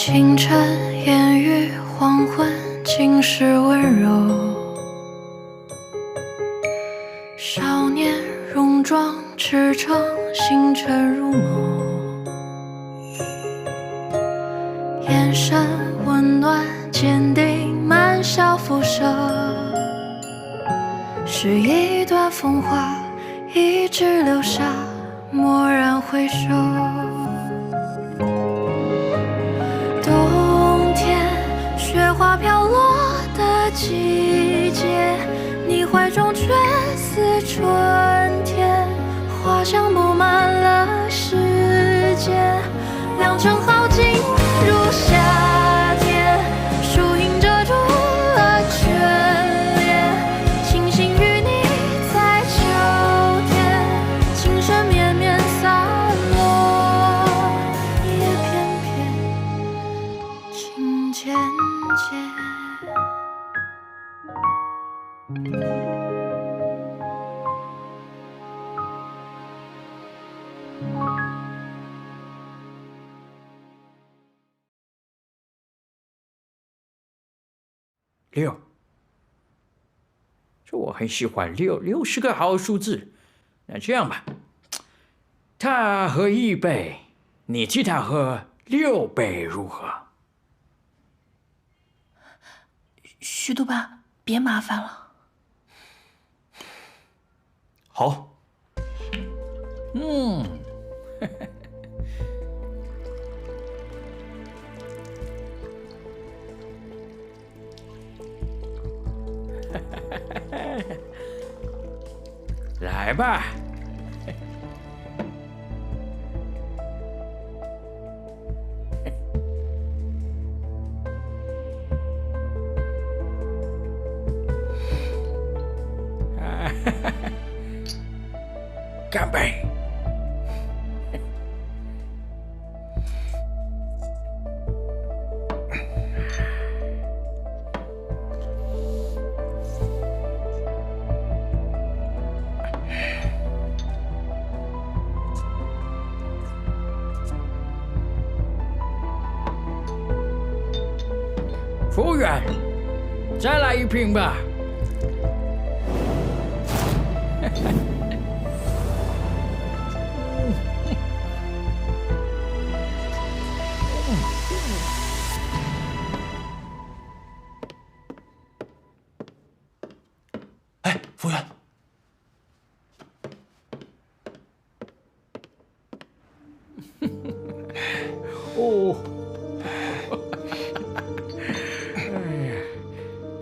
清晨烟雨，黄昏尽是温柔。少年戎装驰骋，星辰如眸。眼神温暖坚定，满笑辐射。是一段风华，一直留下，蓦然回首。冬天，雪花飘落的季节，你怀中却似春天，花香布满了世界。良辰好景如夏天，树影遮住了眷恋，庆幸与你在秋天，情深绵绵洒落，叶片片，情渐渐。6，这我很喜欢6，6是个好数字。那这样吧，他喝1杯，你替他喝6杯，如何？徐督办，别麻烦了。好。来吧。干杯！服务员，再来一瓶吧。哎，服务员，哦，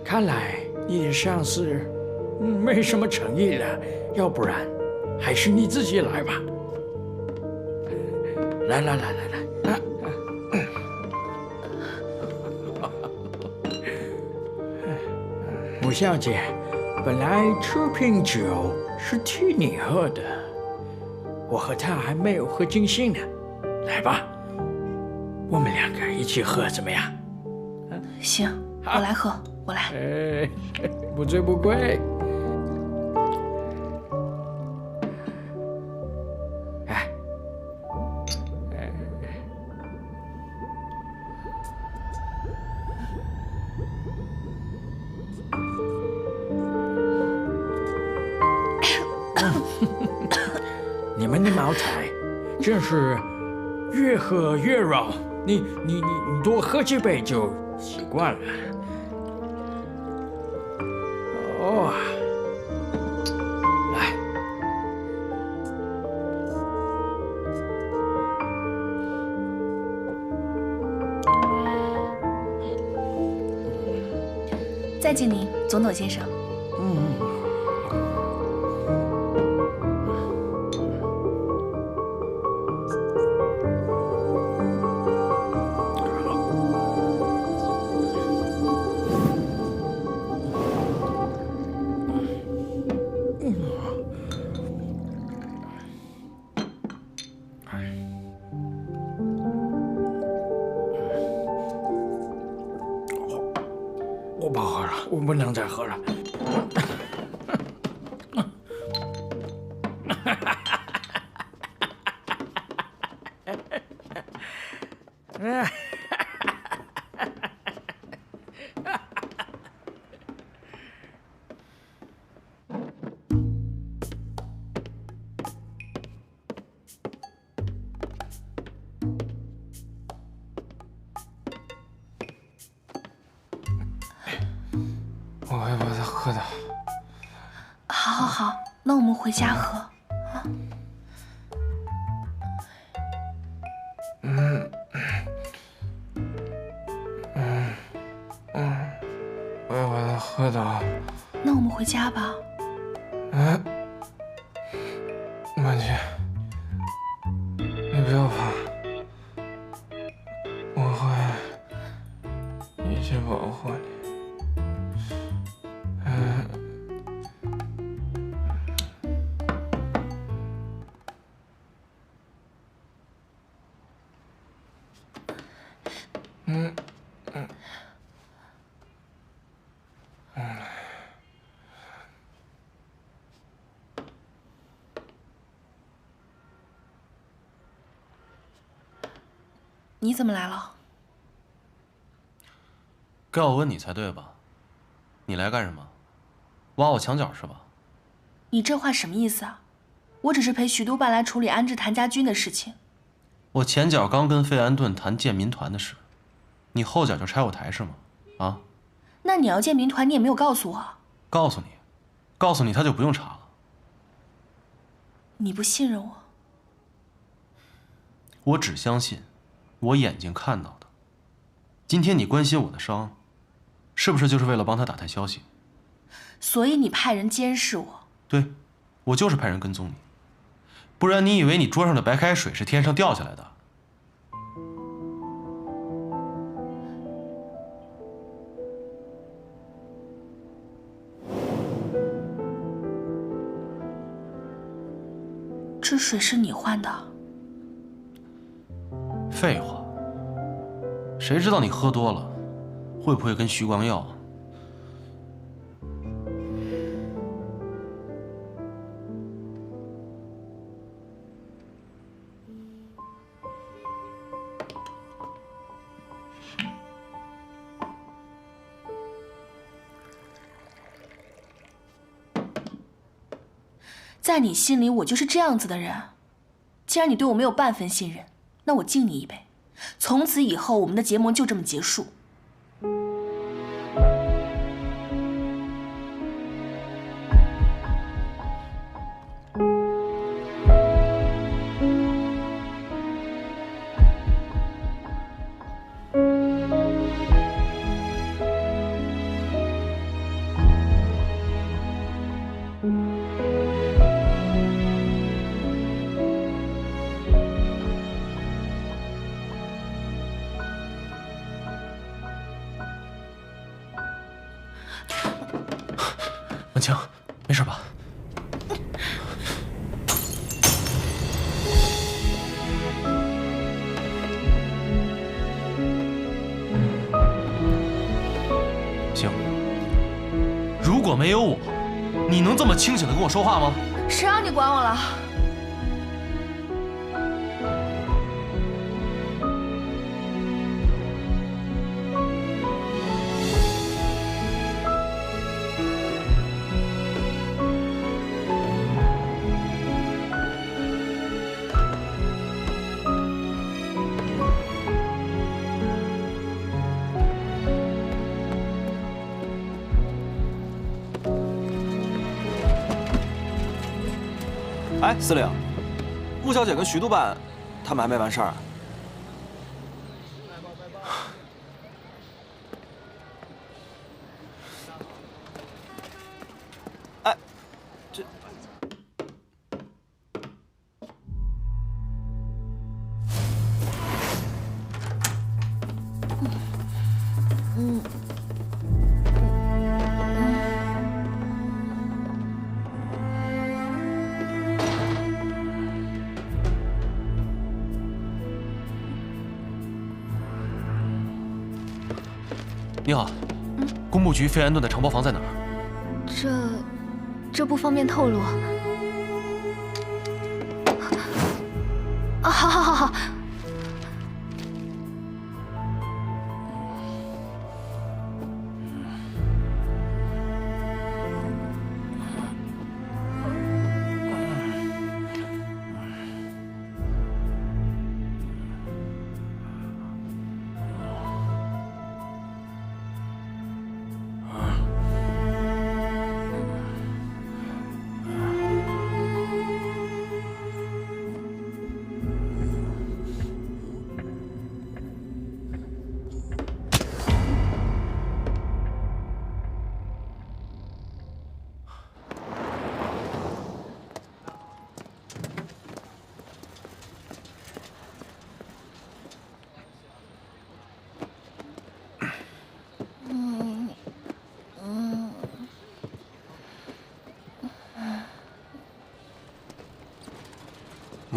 看来你的上司没什么诚意了，要不然还是你自己来吧。来，穆小姐，本来这瓶酒是替你喝的，我和他还没有喝尽兴呢。来吧，我们2个一起喝怎么样？行，我来喝，我来。不醉不归。你们的茅台真是越喝越绕，你多喝几杯就习惯了。哦，来，再见您，总统先生。我不喝了，我不能再喝了。我会把它喝的。好，好，好，那我们回家喝。我要把它喝的。那我们回家吧。曼姐，你不要怕，我会一直保护你。你怎么来了？该我问你才对吧？你来干什么？挖我墙角是吧？你这话什么意思啊？我只是陪许督办来处理安置谭家军的事情。我前脚刚跟费安顿谈建民团的事，你后脚就拆我台是吗？啊？那你要建民团，你也没有告诉我。告诉你他就不用查了。你不信任我？我只相信我眼睛看到的。今天你关心我的伤，是不是就是为了帮他打探消息？所以你派人监视我？对，我就是派人跟踪你，不然你以为你桌上的白开水是天上掉下来的？这水是你换的？废话，谁知道你喝多了，会不会跟徐光耀？在你心里，我就是这样子的人。既然你对我没有半分信任，那我敬你一杯，从此以后我们的结盟就这么结束。文清，没事吧？行，如果没有我，你能这么清醒的跟我说话吗？谁让你管我了？哎，司令，顾小姐跟徐督办，他们还没完事儿啊？哎，这……你好，工部局费安顿的承包房在哪儿？这不方便透露。啊，好。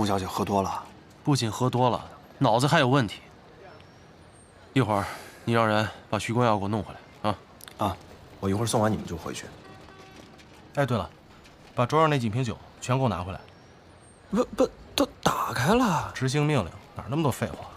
穆小姐喝多了，不仅喝多了，脑子还有问题。一会儿你让人把徐光耀给我弄回来啊！啊，我一会儿送完你们就回去。哎，对了，把桌上那几瓶酒全给我拿回来。不，都打开了。执行命令，哪那么多废话？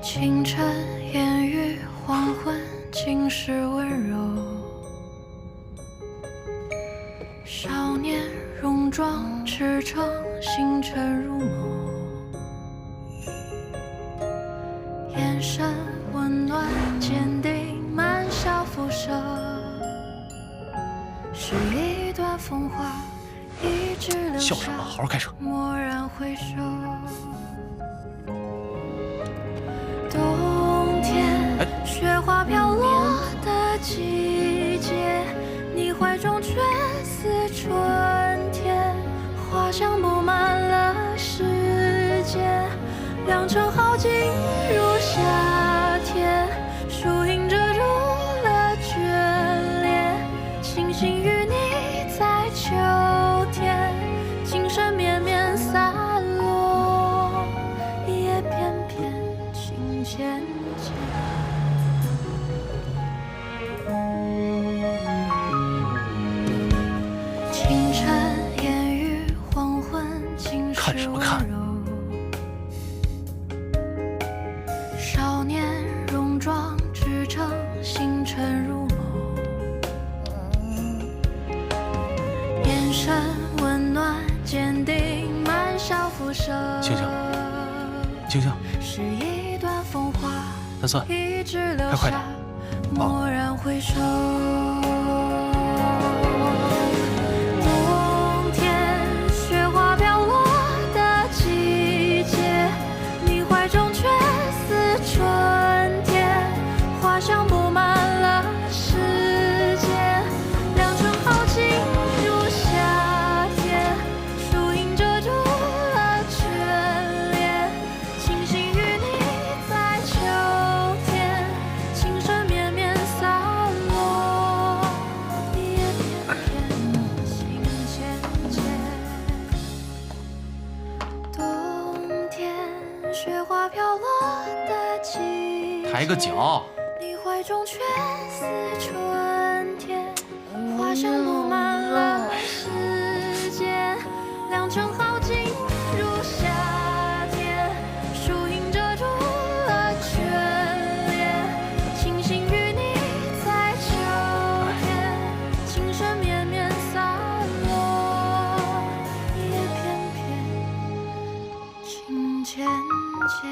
清晨烟雨，黄昏尽是温柔。少年戎装赤诚，星辰如眸。眼神温暖坚定，满笑浮生。是一段风华，一直留下。笑什么？好好开车。蓦然回首。冬天，雪花飘落的季节，你怀中却似春天，花香布满了世界，良辰好景如夏天，树影遮住了眷恋，庆幸与你在秋天，情深绵绵洒落，叶片片情渐渐。清晨烟雨，黄昏尽是看什么看？温柔。少年戎装赤诚，星辰如眸。眼神温暖坚定，满笑浮生。醒醒，醒醒！是一段风华，谭四，一直留快点下，蓦然回首。冬天，雪花飘落的季节，你怀中却似春天，花香布满了世界，良辰好景如夏天，树影遮住了眷恋，庆幸与你在秋天，情深绵绵洒落，叶片片情渐渐。冬天，雪花飘落的季节，抬个脚。你怀中却似春天，花香布满了世界，良辰好景如夏天，树影遮住了眷恋，庆幸与你在秋天，情深绵绵洒落，叶片片情渐渐。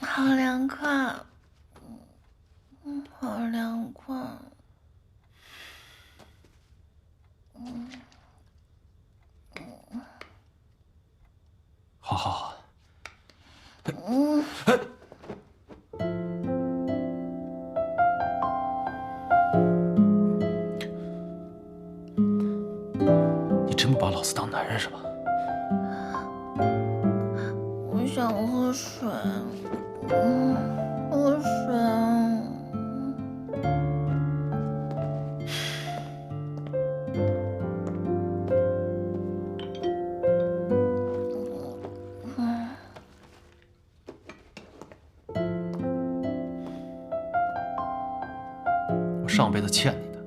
好凉快，好凉快。好好好。你真不把老子当男人是吧？我想喝水，喝水。我上辈子欠你的。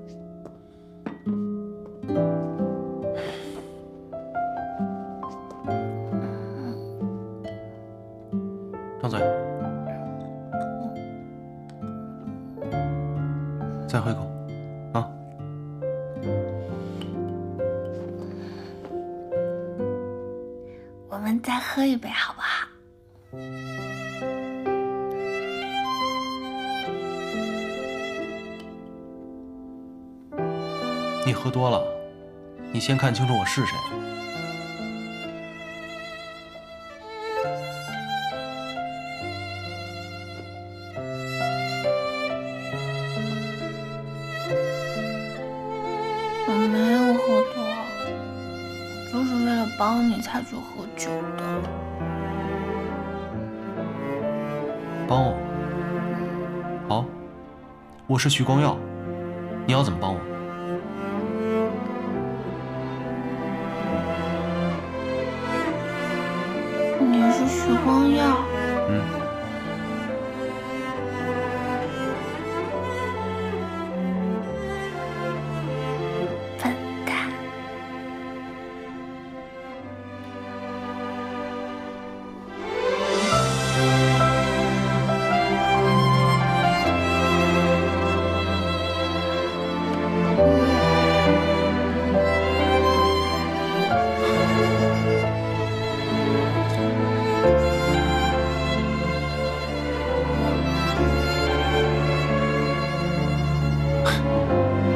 张嘴，再喝一口，啊！我们再喝一杯好不好？你喝多了，你先看清楚我是谁。我没有喝多，我就是为了帮你才去喝酒的。帮我？好，我是徐光耀，你要怎么帮我？你是徐光耀？嗯。笨蛋！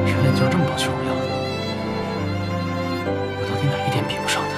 原来你就是这么帮徐光耀的，我到底哪一点比不上他？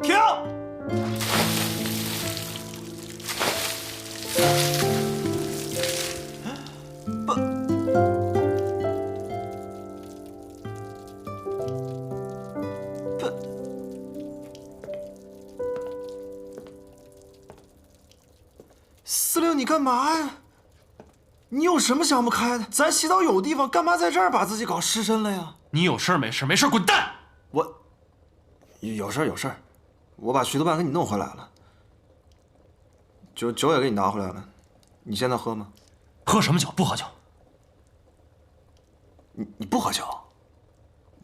停！司令，你干嘛呀？你有什么想不开的？咱洗澡有地方，干嘛在这儿把自己搞湿身了呀？你有事儿没事？没事滚蛋！我有事儿，我把许多半给你弄回来了，酒也给你拿回来了，你现在喝吗？喝什么酒？不喝酒。你不喝酒？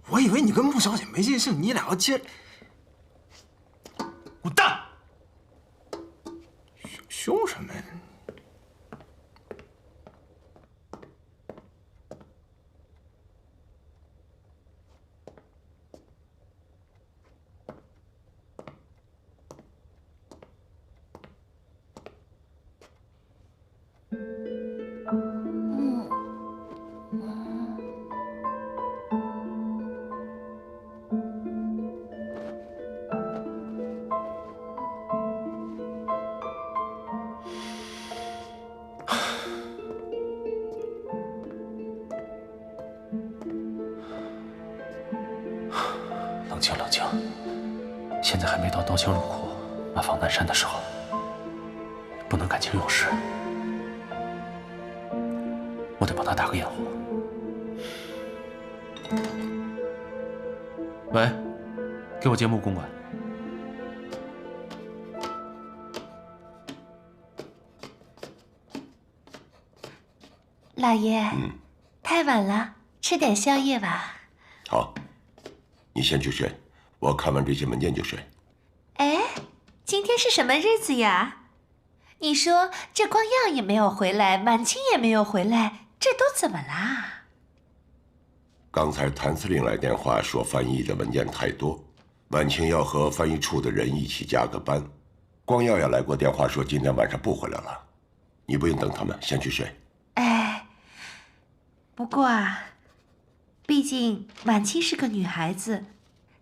我以为你跟穆小姐没尽兴，你俩要接。滚蛋！凶什么呀？冷静冷静，现在还没到刀枪入库、马放南山的时候，不能感情用事。我得帮他打个掩护。喂，给我接木公馆。老爷，太晚了，吃点宵夜吧。好，你先去睡，我看完这些文件就睡。哎，今天是什么日子呀？你说这光耀也没有回来，满清也没有回来，这都怎么啦？刚才谭司令来电话说翻译的文件太多，晚清要和翻译处的人一起加个班。光耀也来过电话说今天晚上不回来了，你不用等他们，先去睡。哎，不过啊，毕竟晚清是个女孩子，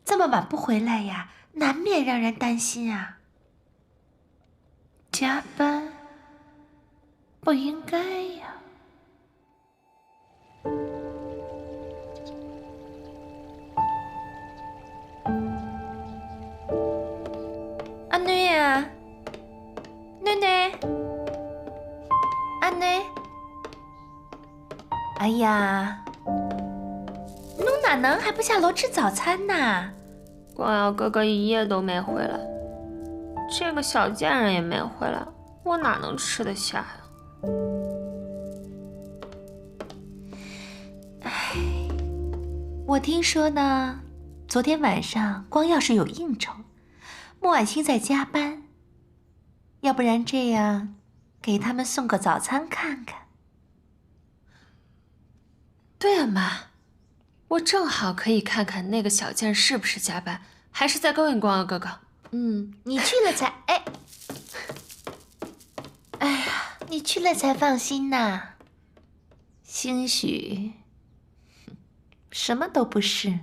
这么晚不回来呀，难免让人担心啊。加班不应该呀。阿女啊，囡囡，阿女，哎呀，侬哪能还不下楼吃早餐呢？光耀哥哥一夜都没回来，这个小贱人也没回来，我哪能吃得下呀？唉，我听说呢，昨天晚上光耀是有应酬，莫婉清在加班。要不然这样，给他们送个早餐看看。对啊，妈，我正好可以看看那个小贱是不是加班，还是在勾引光耀哥哥。你去了才哎呀，你去了才放心呐。兴许什么都不是呢。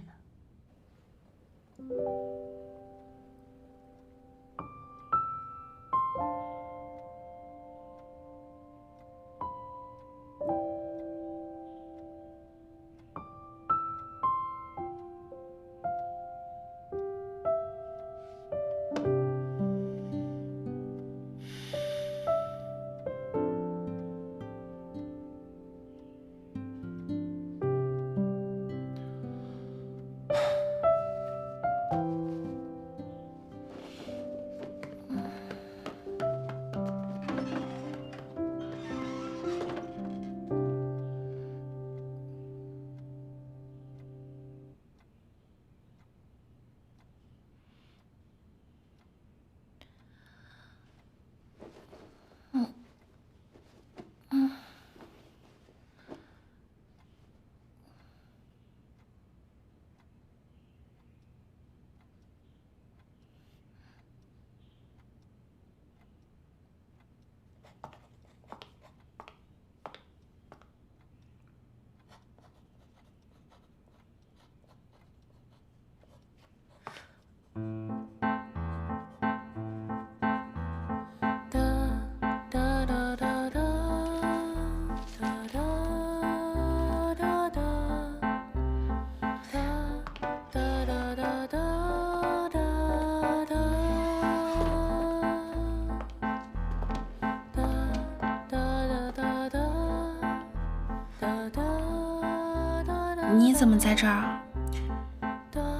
你怎么在这儿？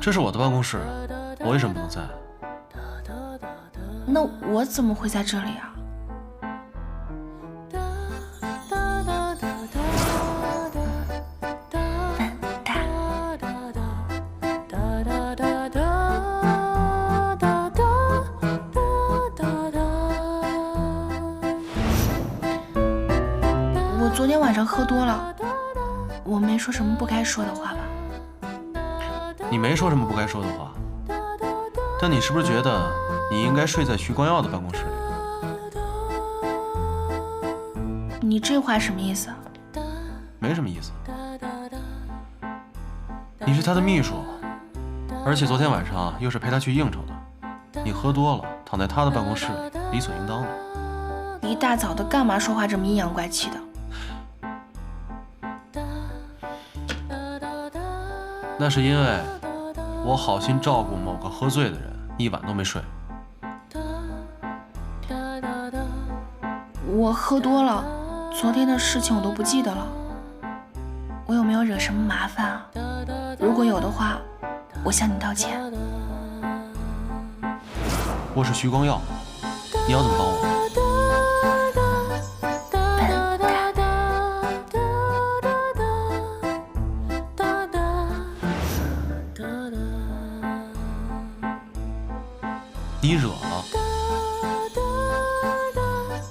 这是我的办公室，我为什么不能在？那我怎么会在这里啊？我昨天晚上喝多了，我没说什么不该说的话吧？你没说什么不该说的话，但你是不是觉得你应该睡在徐光耀的办公室里？你这话什么意思？没什么意思。你是他的秘书，而且昨天晚上又是陪他去应酬的，你喝多了躺在他的办公室里，理所应当的。一大早的干嘛说话这么阴阳怪气的？那是因为我好心照顾某个喝醉的人，一晚都没睡。我喝多了，昨天的事情我都不记得了。我有没有惹什么麻烦啊？如果有的话，我向你道歉。我是徐光耀，你要怎么帮我？你惹了？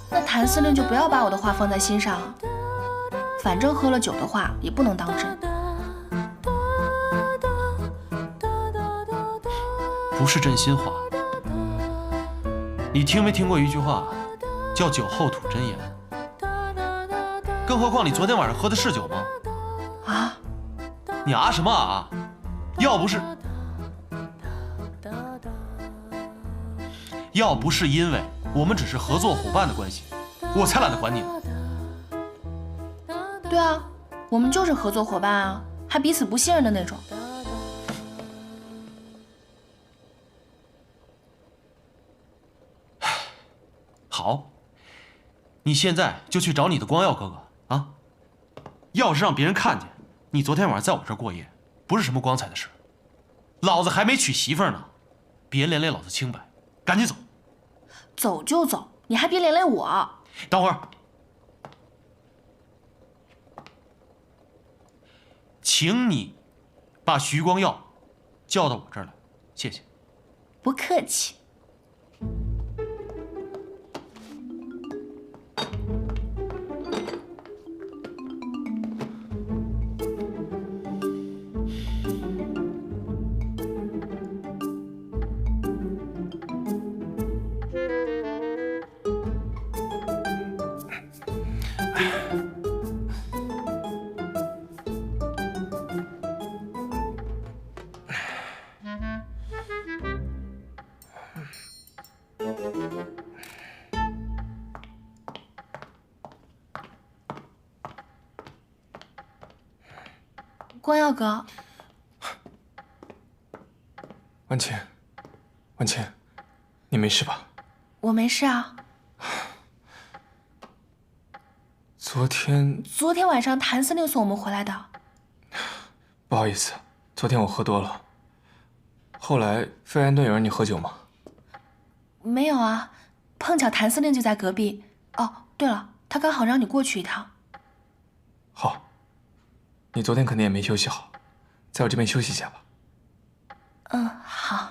那谭司令就不要把我的话放在心上了。反正喝了酒的话也不能当真。不是真心话。你听没听过一句话，叫酒后吐真言？更何况你昨天晚上喝的是酒吗？啊？你啊什么啊？要不是因为我们只是合作伙伴的关系，我才懒得管你呢。对啊，我们就是合作伙伴啊，还彼此不信任的那种。好，你现在就去找你的光耀哥哥啊！要是让别人看见你昨天晚上在我这儿过夜，不是什么光彩的事。老子还没娶媳妇呢，别连累老子清白，赶紧走。走就走，你还别连累我。等会儿，请你把徐光耀叫到我这儿来，谢谢。不客气。光耀哥，婉清，婉清，你没事吧？我没事啊。昨天晚上谭司令送我们回来的。不好意思，昨天我喝多了。后来费安顿有让你喝酒吗？没有啊，碰巧谭司令就在隔壁。哦，对了，他刚好让你过去一趟。好，你昨天肯定也没休息好，在我这边休息一下吧。嗯，好。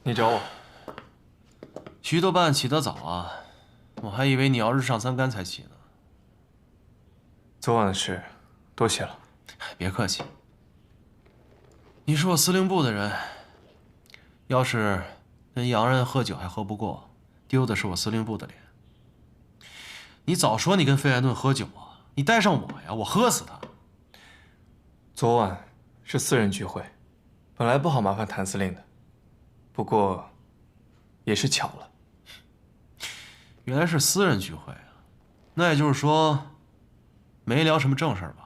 你找我？徐督办起得早啊，我还以为你要日上三竿才起呢。昨晚的事，多谢了。别客气。你是我司令部的人，要是跟洋人喝酒还喝不过，丢的是我司令部的脸。你早说你跟费安顿喝酒啊！你带上我呀，我喝死他。昨晚是私人聚会，本来不好麻烦谭司令的，不过也是巧了。原来是私人聚会啊，那也就是说，没聊什么正事儿吧？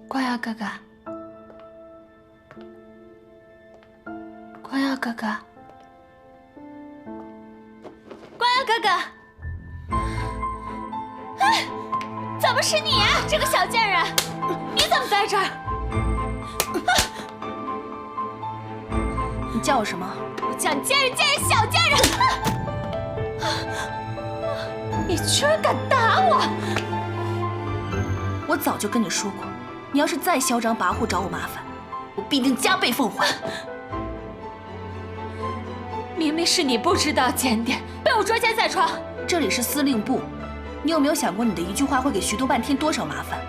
光耀哥哥，光耀哥哥，光耀哥哥！哎，怎么是你呀，这个小贱人！你怎么在这儿？你叫我什么？我叫你贱人，贱人，小贱人！你居然敢打我！我早就跟你说过。你要是再嚣张跋扈找我麻烦，我必定加倍奉还。明明是你不知道检点，被我捉奸在床。这里是司令部，你有没有想过你的一句话会给徐督办添多少麻烦？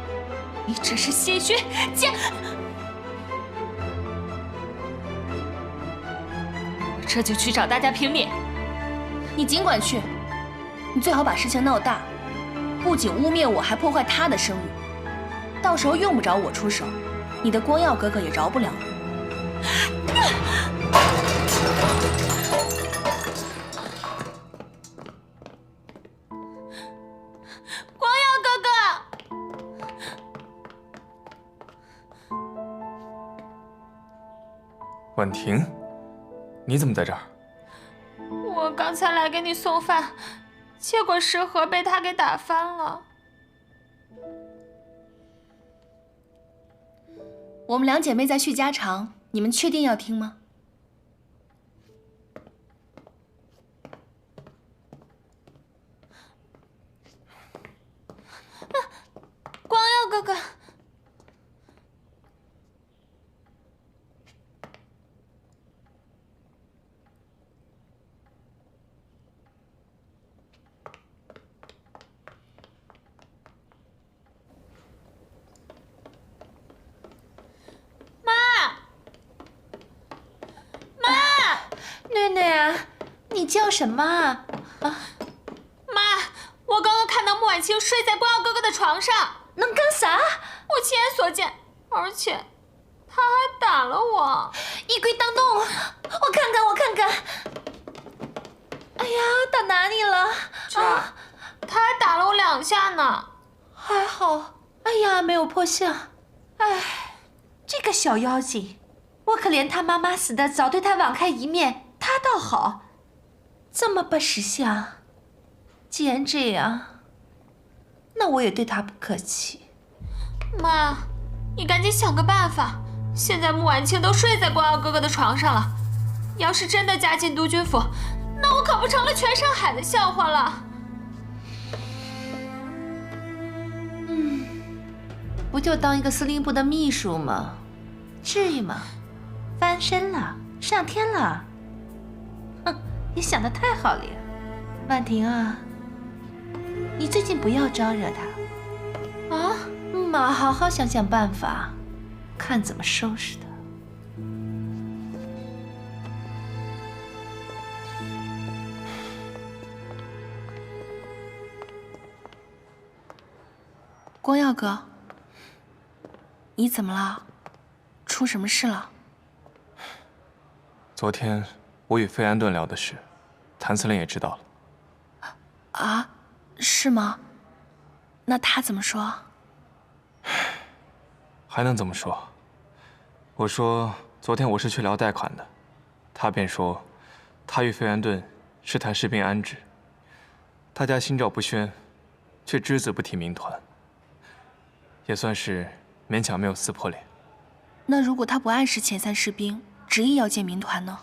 你只是心虚，我这就去找大家评理。你尽管去，你最好把事情闹大，不仅污蔑我，还破坏他的声誉。到时候用不着我出手，你的光耀哥哥也饶不了我。光耀哥哥，婉婷，你怎么在这儿？我刚才来给你送饭，结果食盒被他给打翻了。我们两姐妹在叙家常，你们确定要听吗？光耀哥哥，囡囡啊，你叫什么啊？妈，我刚刚看到穆婉清睡在光耀哥哥的床上。能干啥？我亲眼所见，而且他还打了我。衣柜当洞，我看看，我看看。哎呀，打哪里了？他还打了我2下呢。还好，哎呀，没有破相。哎，这个小妖精，我可怜他妈妈死的早，对他网开一面，他倒好，这么不识相。既然这样，那我也对他不客气。妈，你赶紧想个办法。现在穆婉清都睡在光耀哥哥的床上了，要是真的嫁进督军府，那我可不成了全上海的笑话了。不就当一个司令部的秘书吗？至于吗？翻身了，上天了。哼，你想得太好了呀，婉婷啊，你最近不要招惹他啊。妈，好好想想办法，看怎么收拾他。光耀哥，你怎么了？出什么事了？昨天我与费安顿聊的事，谭司令也知道了。啊，是吗？那他怎么说？还能怎么说？我说昨天我是去聊贷款的，他便说他与费安顿是谈士兵安置，大家心照不宣，却只字不提民团，也算是勉强没有撕破脸。那如果他不按时遣散士兵，执意要建民团呢？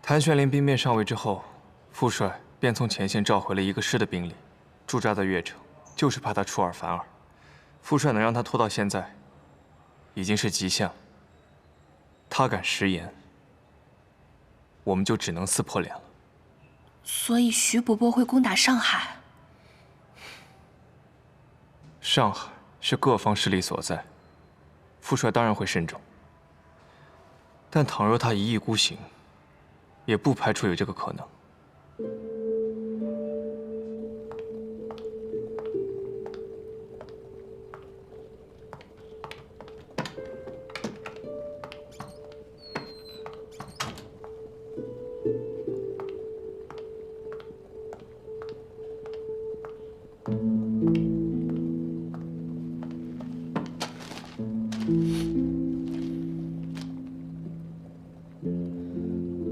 谭玄龄兵变上位之后，副帅便从前线召回了1个师的兵力，驻扎在越城，就是怕他出尔反尔。副帅能让他拖到现在，已经是极限了。他敢食言，我们就只能撕破脸了。所以徐伯伯会攻打上海。上海是各方势力所在，副帅当然会慎重。但倘若他一意孤行，也不排除有这个可能。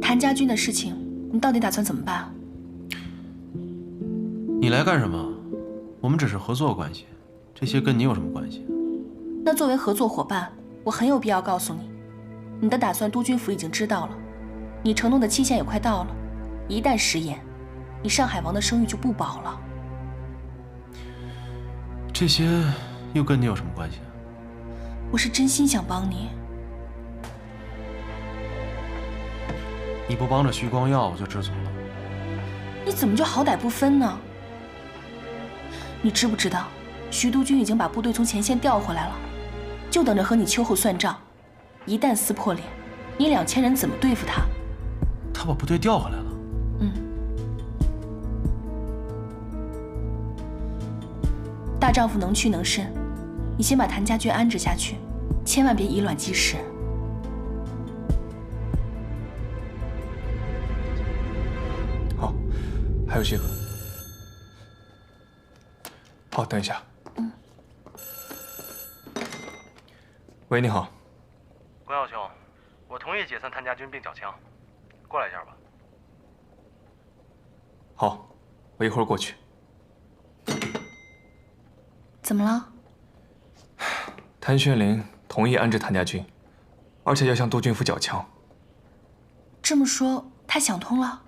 谭家军的事情，你到底打算怎么办？你来干什么？我们只是合作关系，这些跟你有什么关系？那作为合作伙伴，我很有必要告诉你，你的打算督军府已经知道了，你承诺的期限也快到了，一旦食言，你上海王的声誉就不保了。这些又跟你有什么关系？我是真心想帮你。你不帮着徐光耀，我就知足了。你怎么就好歹不分呢？你知不知道，徐督军已经把部队从前线调回来了，就等着和你秋后算账。一旦撕破脸，你2000人怎么对付他？他把部队调回来了。大丈夫能屈能伸，你先把谭家军安置下去，千万别以卵击石。好，还有这个。好，等一下。喂，你好。关耀兄，我同意解散谭家军并缴枪，过来一下吧。好，我一会儿过去。怎么了？谭玄龄同意安置谭家军，而且要向督军府缴枪。这么说，他想通了？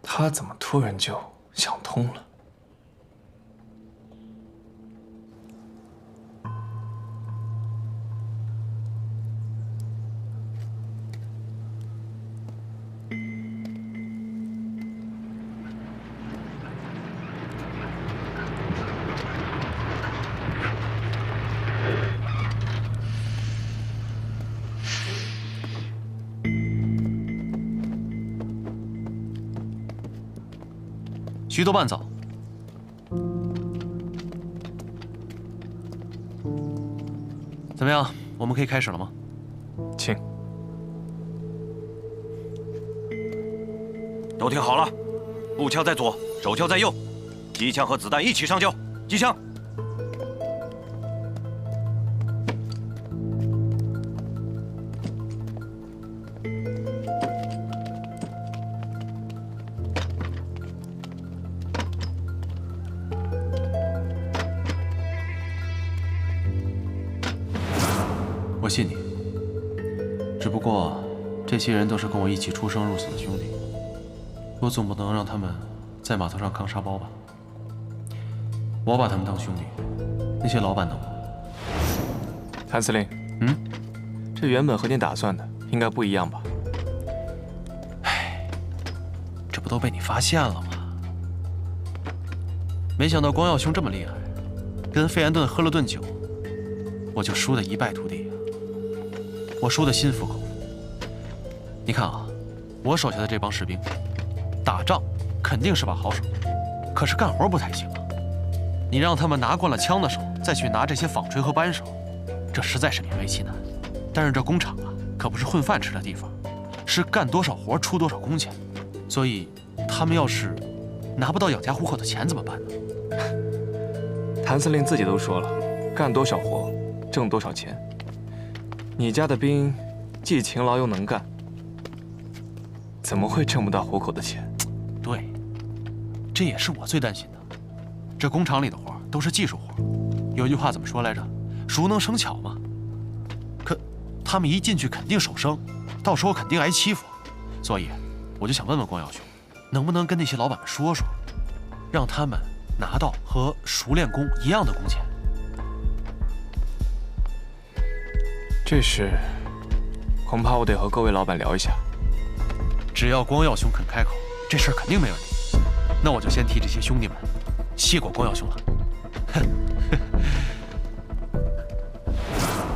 他怎么突然就想通了？徐督办早。怎么样？我们可以开始了吗？请。都听好了，步枪在左，手枪在右，机枪和子弹一起上交。机枪。我信你，只不过这些人都是跟我一起出生入死的兄弟，我总不能让他们在码头上扛沙包吧？我把他们当兄弟，那些老板呢？谭司令，这原本和你打算的应该不一样吧？唉，这不都被你发现了吗？没想到光耀兄这么厉害，跟费安顿喝了顿酒，我就输得一败涂地。我输得心服口服。你看啊，我手下的这帮士兵，打仗肯定是把好手，可是干活不太行啊。你让他们拿惯了枪的手，再去拿这些纺锤和扳手，这实在是勉为其难。但是这工厂啊，可不是混饭吃的地方，是干多少活出多少工钱。所以他们要是拿不到养家糊口的钱怎么办呢？谭司令自己都说了，干多少活，挣多少钱。你家的兵既勤劳又能干，怎么会挣不到糊口的钱？对，这也是我最担心的。这工厂里的活都是技术活，有句话怎么说来着？熟能生巧嘛。可他们一进去肯定手生，到时候肯定挨欺负。所以我就想问问光耀兄，能不能跟那些老板们说说，让他们拿到和熟练工一样的工钱？这事恐怕我得和各位老板聊一下。只要光耀兄肯开口，这事儿肯定没问题。那我就先替这些兄弟们谢过光耀兄了。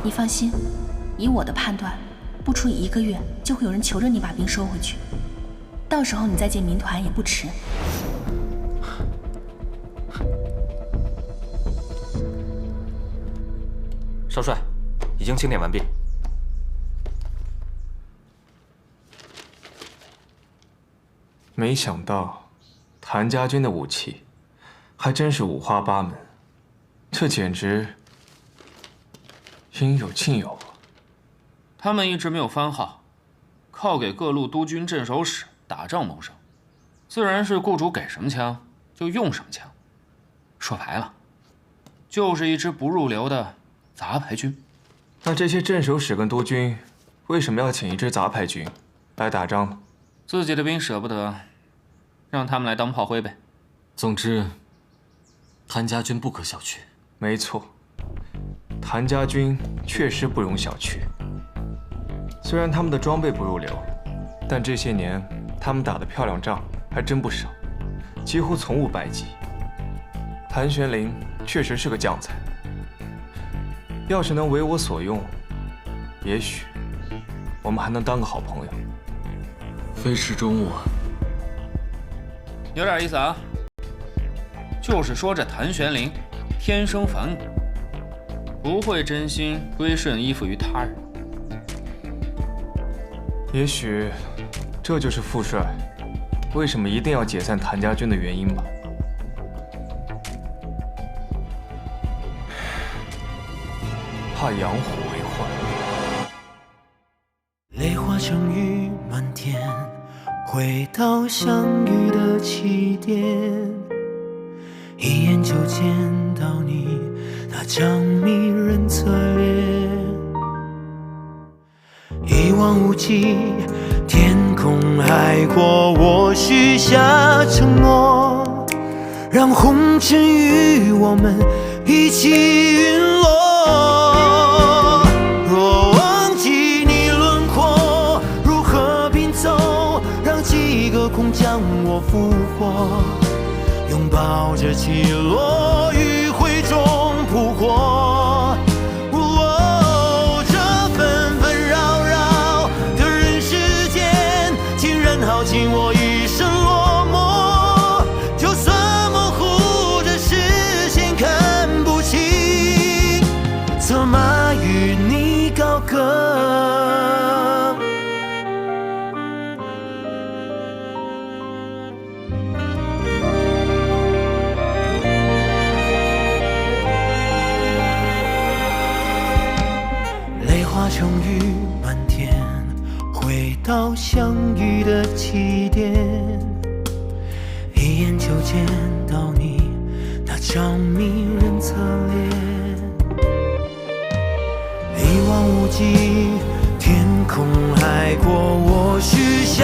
你放心，以我的判断，不出1个月就会有人求着你把兵收回去，到时候你再进民团也不迟。少帅，已经清点完毕。没想到谭家军的武器还真是五花八门，这简直应有尽有啊！他们一直没有番号，靠给各路督军镇守使打仗谋生，自然是雇主给什么枪就用什么枪。说白了，就是一支不入流的杂牌军。那这些镇守使跟督军为什么要请一支杂牌军来打仗呢？自己的兵舍不得，让他们来当炮灰呗。总之，谭家军不可小觑。没错，谭家军确实不容小觑。虽然他们的装备不入流，但这些年他们打的漂亮仗还真不少，几乎从无败绩。谭玄龄确实是个将才，要是能为我所用，也许我们还能当个好朋友。非池中物，有点意思啊。就是说这谭玄龄天生反骨，不会真心归顺依附于他人。也许这就是傅帅为什么一定要解散谭家军的原因吧。怕养虎为患。泪花花成雨满天，回到相遇的起点，一眼就见到你那张迷人侧脸。一望无际，天空海阔，我许下承诺，让红尘与我们一起陨落。若忘记你轮廓，如何拼凑，让几个空将我俘获，拥抱着起落，余晖中扑火。耗尽我一生落寞，就算模糊着视线看不清，策马与你高歌。泪化成雨满天，回到相遇的起点，一眼就见到你那张迷人侧脸。一望无际，天空海阔，我许下